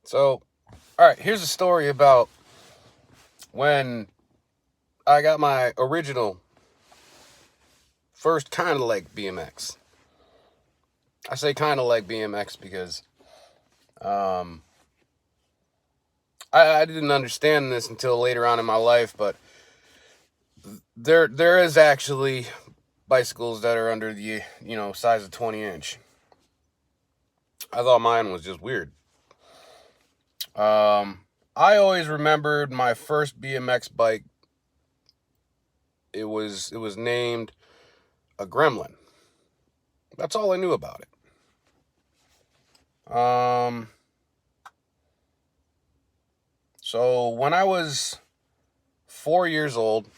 So, all right, here's a story about when I got my original first kind of like BMX. I say kind of like BMX because I didn't understand this until later on in my life, but there is actually bicycles that are under the size of 20-inch. I thought mine was just weird. I always remembered my first BMX bike. It was named a Gremlin. That's all I knew about it. So when I was 4 years old,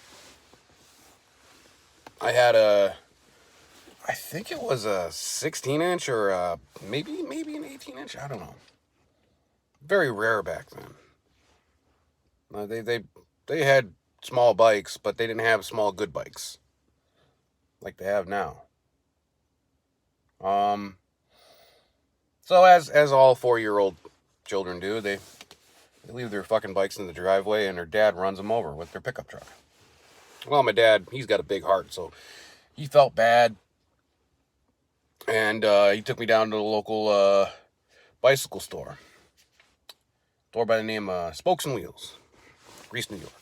I had I think it was a 16-inch or maybe an 18-inch. I don't know. Very rare back then. They had small bikes, but they didn't have small good bikes like they have now. So as all 4-year-old children do, they leave their fucking bikes in the driveway, and their dad runs them over with their pickup truck. Well, my dad, he's got a big heart, so he felt bad, and he took me down to the local bicycle store by the name of Spokes and Wheels, Greece, New York.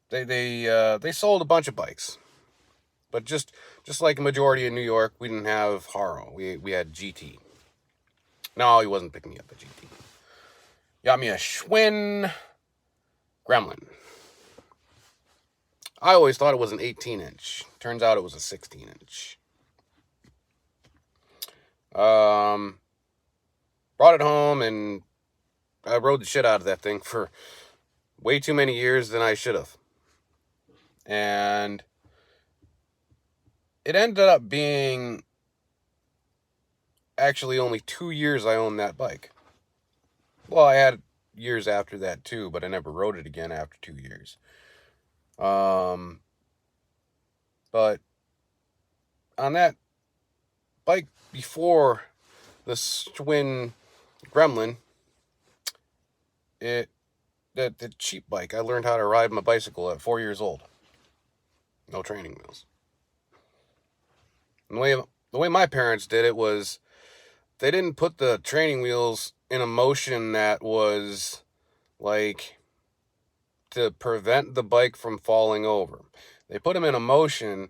They sold a bunch of bikes, but just like a majority in New York, we didn't have Haro. We had GT. No, he wasn't picking me up a GT. Got me a Schwinn Gremlin. I always thought it was an 18-inch. Turns out it was a 16-inch. Brought it home, and I rode the shit out of that thing for way too many years than I should have. And it ended up being actually only 2 years I owned that bike. Well, I had years after that too, but I never rode it again after 2 years. But on that bike before the Schwinn Gremlin, the cheap bike, I learned how to ride my bicycle at 4 years old. No training wheels. And the way my parents did it was they didn't put the training wheels in a motion that was like to prevent the bike from falling over. They put them in a motion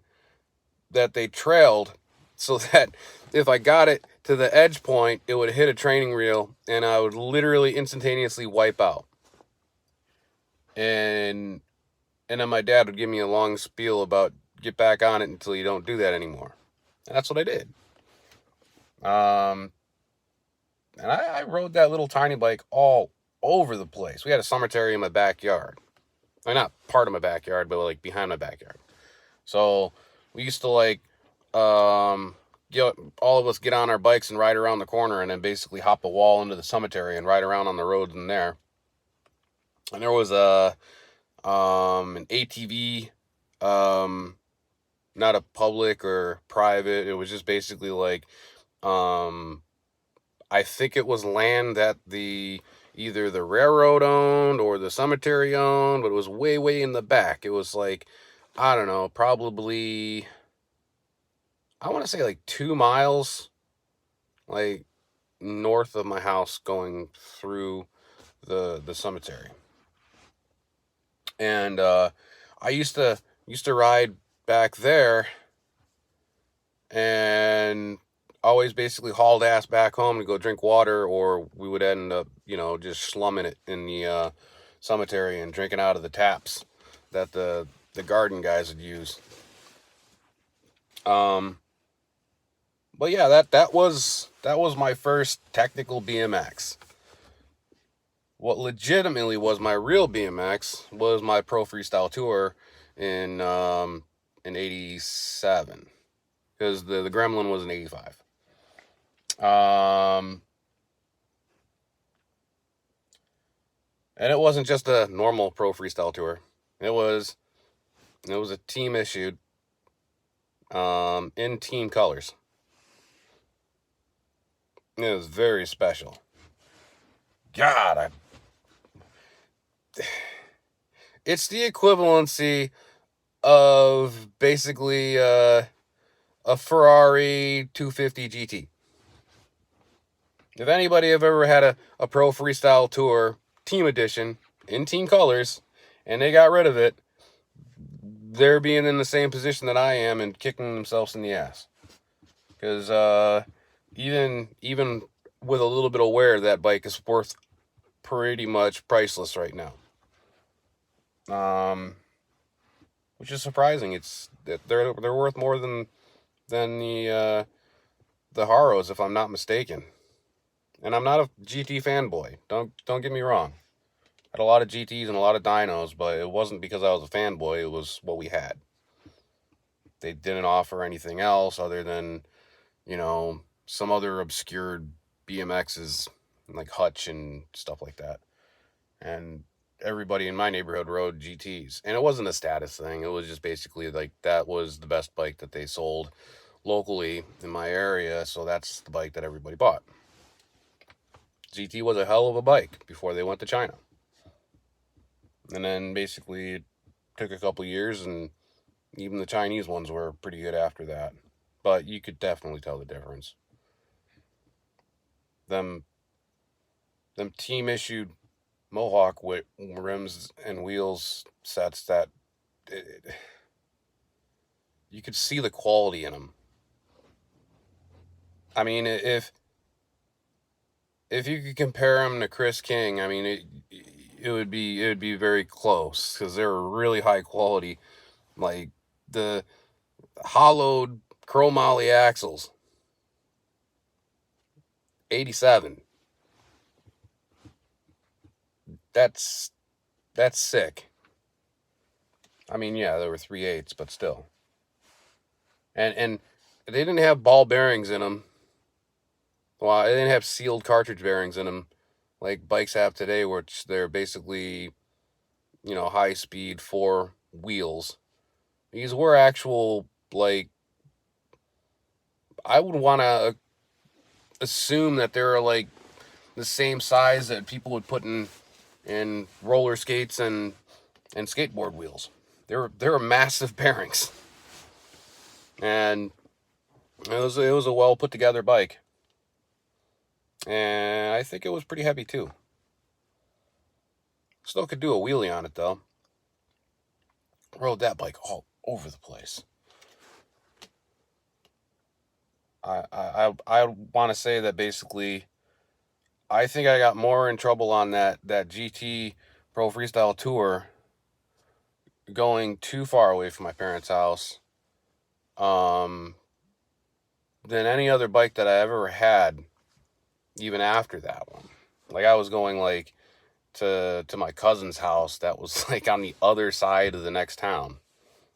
that they trailed so that if I got it to the edge point, it would hit a training wheel and I would literally instantaneously wipe out. And then my dad would give me a long spiel about get back on it until you don't do that anymore. And that's what I did. And I rode that little tiny bike all over the place. We had a cemetery in my backyard. Well, not part of my backyard, but like behind my backyard. So we used to all of us get on our bikes and ride around the corner and then basically hop a wall into the cemetery and ride around on the roads in there. And there was an ATV, not a public or private. It was just basically like, I think it was land that either the railroad owned or the cemetery owned, but it was way, way in the back. It was like, I don't know, probably, I want to say like 2 miles, like north of my house going through the cemetery. And I used to ride back there and always basically hauled ass back home to go drink water, or we would end up, just slumming it in the cemetery and drinking out of the taps that the garden guys would use. But yeah, that was my first technical BMX. What legitimately was my real BMX was my Pro Freestyle Tour in 87, because the Gremlin was in 85. And it wasn't just a normal Pro Freestyle Tour. It was a team issued, in team colors. It was very special. God, it's the equivalency of basically a Ferrari 250 GT. If anybody have ever had a Pro Freestyle Tour Team Edition in team colors and they got rid of it, they're being in the same position that I am and kicking themselves in the ass. Because even with a little bit of wear, that bike is worth pretty much priceless right now. Which is surprising. It's they're worth more than the Haros, if I'm not mistaken. And I'm not a GT fanboy. Don't get me wrong. I had a lot of GTs and a lot of dynos, but it wasn't because I was a fanboy. It was what we had. They didn't offer anything else other than, some other obscure BMXs like Hutch and stuff like that. And everybody in my neighborhood rode GTs. And it wasn't a status thing. It was just basically like that was the best bike that they sold locally in my area. So that's the bike that everybody bought. GT was a hell of a bike before they went to China. And then basically it took a couple years, and even the Chinese ones were pretty good after that. But you could definitely tell the difference. Them team issued Mohawk with rims and wheels sets that you could see the quality in them. I mean, if you could compare them to Chris King, I mean, it would be very close, because they're really high quality, like the hollowed chromoly axles. 87. That's sick. I mean, yeah, there were 3/8, but still. And they didn't have ball bearings in them. Well, they didn't have sealed cartridge bearings in them like bikes have today, which they're basically, high speed 4 wheels. These were actual, like, I would want to assume that they're like the same size that people would put in roller skates and skateboard wheels. They were massive bearings, and it was a well put together bike, and I think it was pretty heavy too. Still could do a wheelie on it though. Rode that bike all over the place. I want to say that basically, I think I got more in trouble on that GT Pro Freestyle Tour going too far away from my parents' house than any other bike that I ever had, even after that one. Like, I was going like to my cousin's house that was like on the other side of the next town.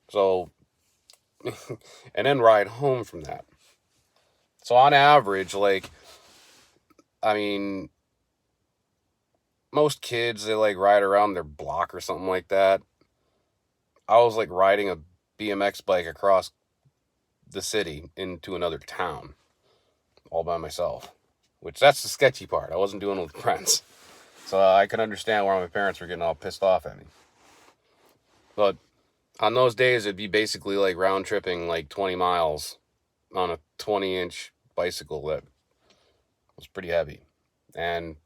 So and then ride home from that. So on average, like, I mean, most kids, they like ride around their block or something like that. I was like riding a BMX bike across the city into another town all by myself, which that's the sketchy part. I wasn't doing it with friends. So I could understand why my parents were getting all pissed off at me. But on those days, it'd be basically like round tripping like 20 miles on a 20-inch bicycle that was pretty heavy. And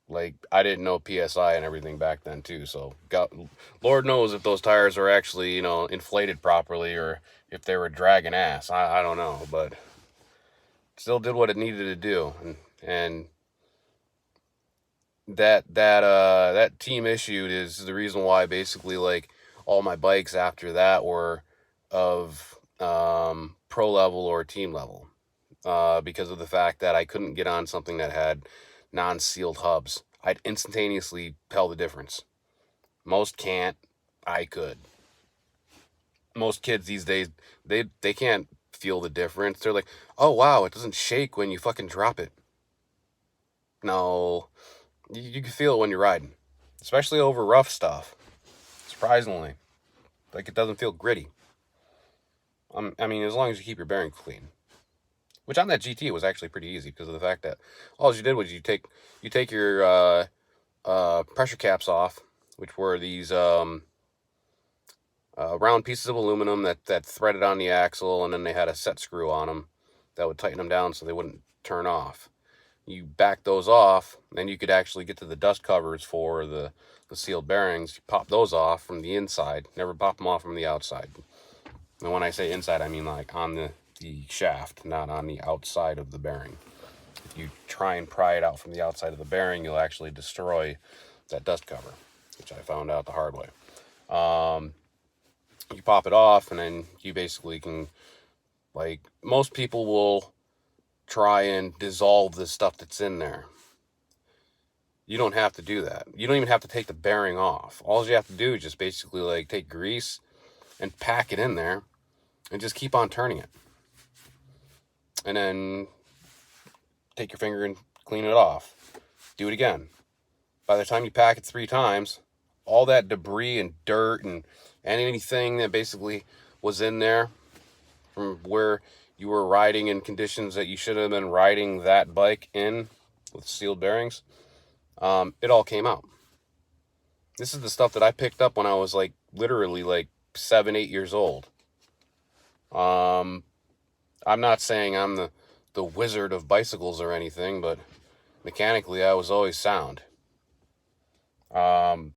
like, I didn't know PSI and everything back then too. So Lord knows if those tires were actually, inflated properly, or if they were dragging ass. I don't know, but still did what it needed to do. And that team issued is the reason why basically like all my bikes after that were of pro level or team level, because of the fact that I couldn't get on something that had non-sealed hubs. I'd instantaneously tell the difference. Most can't. I could. Most kids these days, they can't feel the difference. They're like, oh wow, it doesn't shake when you fucking drop it. No, you can feel it when you're riding, especially over rough stuff. Surprisingly, like, it doesn't feel gritty. I mean, as long as you keep your bearings clean, Which on that GT it was actually pretty easy because of the fact that all you did was you take your pressure caps off, which were these round pieces of aluminum that threaded on the axle, and then they had a set screw on them that would tighten them down so they wouldn't turn off. You back those off, then you could actually get to the dust covers for the sealed bearings. You pop those off from the inside, never pop them off from the outside. And when I say inside, I mean like on the shaft, not on the outside of the bearing. If you try and pry it out from the outside of the bearing, you'll actually destroy that dust cover, which I found out the hard way. You pop it off, and then you basically can, like, most people will try and dissolve the stuff that's in there. You don't have to do that. You don't even have to take the bearing off. All you have to do is just basically like take grease and pack it in there and just keep on turning it. And then take your finger and clean it off. Do it again. By the time you pack it 3 times, all that debris and dirt and anything that basically was in there from where you were riding in conditions that you should have been riding that bike in with sealed bearings, it all came out. This is the stuff that I picked up when I was like literally like 7-8 years old. I'm not saying I'm the wizard of bicycles or anything, but mechanically I was always sound.